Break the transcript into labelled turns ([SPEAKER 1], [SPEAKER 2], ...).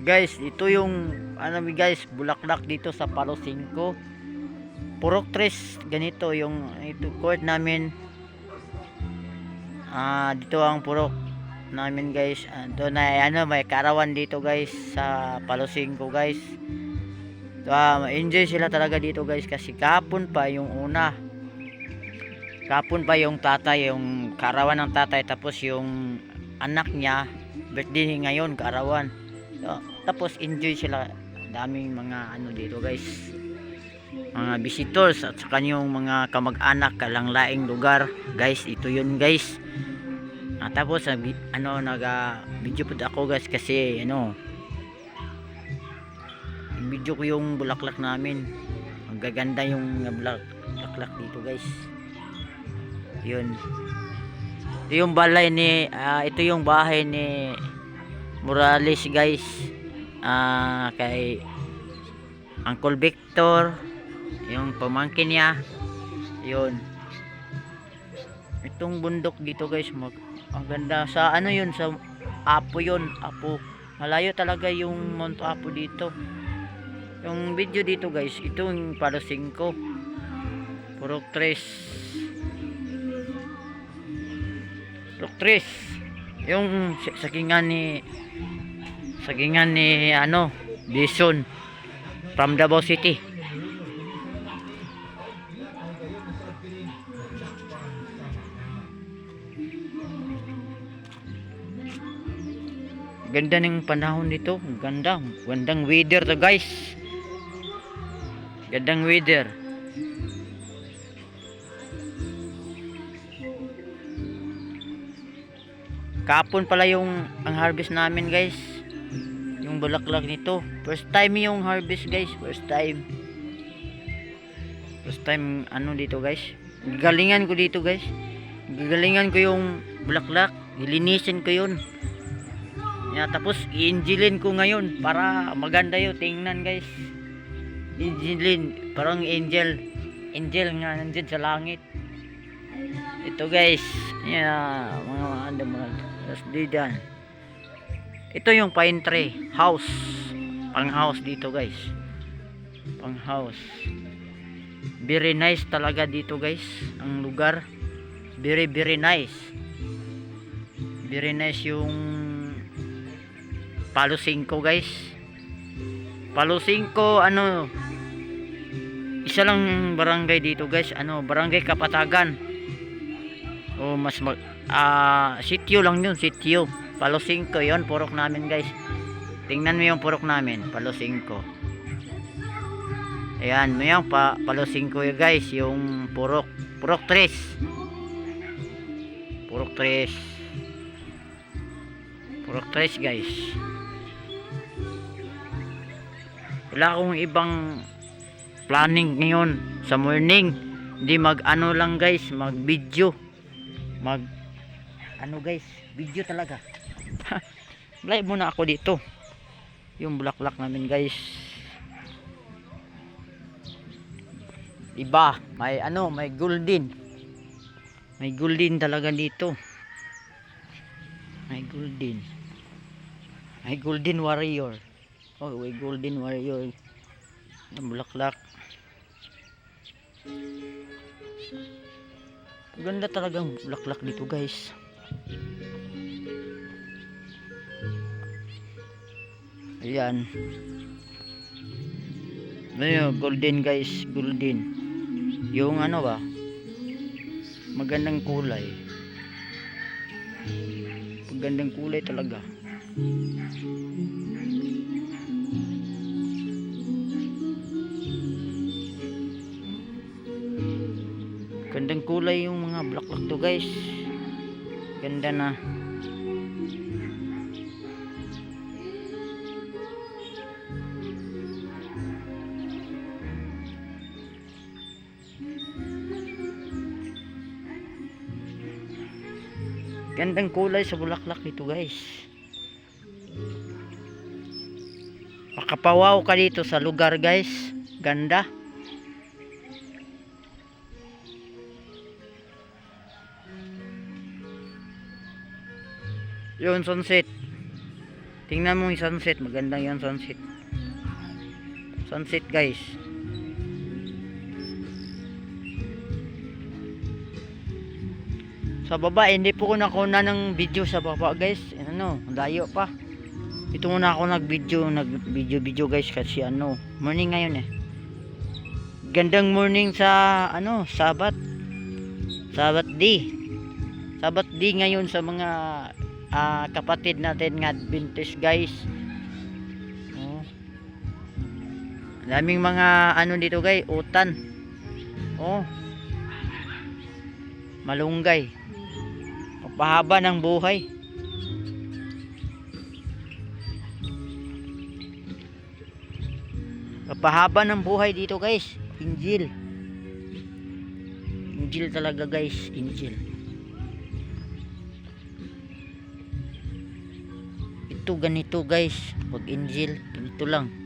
[SPEAKER 1] Guys, ito yung ano guys, bulaklak dito sa Palo 5. Purok tres ganito yung ito court namin. Dito ang purok namin guys. Doon na ano may karawan dito guys sa Palo 5 guys. Enjoy sila talaga dito guys kasi kahapon pa yung una. Kahapon pa yung tatay, yung karawan ng tatay, tapos yung anak niya birthday ngayon karawan. Tapos enjoy sila, daming mga ano dito guys, mga visitors at saka yung mga kamag-anak kalang laing lugar guys. Ito yun guys. Tapos ano naga video po ako guys kasi ano video ko yung bulaklak namin. Ang gaganda yung bulaklak dito guys. Yun, ito yung balay ni ito yung bahay ni Morales guys. Kay Uncle Victor, yung pamangkin niya. Yun, itong bundok dito guys, ang ganda sa ano yun, sa Apo yun, Apo. Malayo talaga yung Mount Apo dito. Yung video dito guys, ito yung Palo 5 Purok 3 yung sagingan ni ano Bison from Davao City. Ganda ng panahon dito, gandang weather to guys, gandang weather. Kapon pala yung ang harvest namin guys, yung bulaklak nito. First time yung harvest guys, first time ano dito guys. Gagalingan ko dito guys, gagalingan ko yung bulaklak, ilinisin ko yun. Tapos i-injilin ko ngayon para maganda yung tingnan guys. Injilin, parang angel nga nandyan sa langit. Ito guys, mga ano mga diyan. Ito yung pine tree house, pang house dito guys, pang house. Very nice talaga dito guys, ang lugar. Very nice, very nice yung Palo 5 guys. Palo 5 ano, isa lang barangay dito guys, ano, barangay Kapatagan. Sityo lang yun, sityo. Palo 5 yun, purok namin guys. Tingnan mo yung purok namin, Palo 5. Ayan mo yung Palo 5 yun guys, yung purok 3 guys. Wala akong ibang planning ngayon sa morning, hindi mag ano lang guys, mag video, ano guys, video talaga. Live muna ako dito. Yung bulaklak namin guys, iba, may ano, may golden talaga dito. May golden warrior. May golden warrior ng bulaklak. Ganda talagang bulaklak dito guys. Ayan, ayun, golden guys, golden yung ano ba, magandang kulay talaga. Gandang kulay yung mga bulaklak to guys, ganda na. Gandang kulay sa bulaklak nito guys. Makapawaw ka dito sa lugar guys, ganda. Yun, sunset. Tingnan mo yung sunset, maganda yung sunset. Sunset guys. Sa baba, hindi po ko nakuna ng video sa baba guys. Ano, layo pa. Ito muna ako nag-video guys kasi ano, morning ngayon eh. Gandang morning sa ano, Sabat day. Sabat day ngayon sa mga kapatid natin nga Adventist guys. Oh. Daming mga ano dito guys, utan. Oh. Malunggay. Pahaba ng buhay. Pahaba ng buhay dito guys. Injil. Injil talaga guys, Injil. Ito ganito guys, pag Injil, ganito lang.